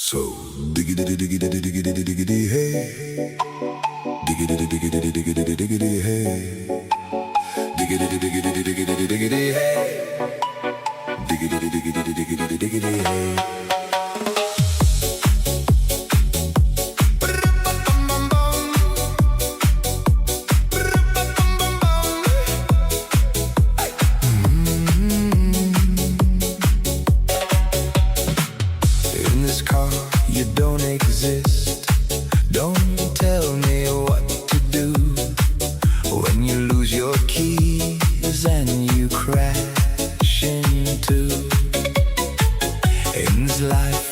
So diggity diggity diggity diggity hey, diggity diggity diggity diggity hey, diggity diggity diggity diggity hey, diggity diggity diggity diggity hey. You don't exist. Don't tell me what to do when you lose your keys and you crash into in this life.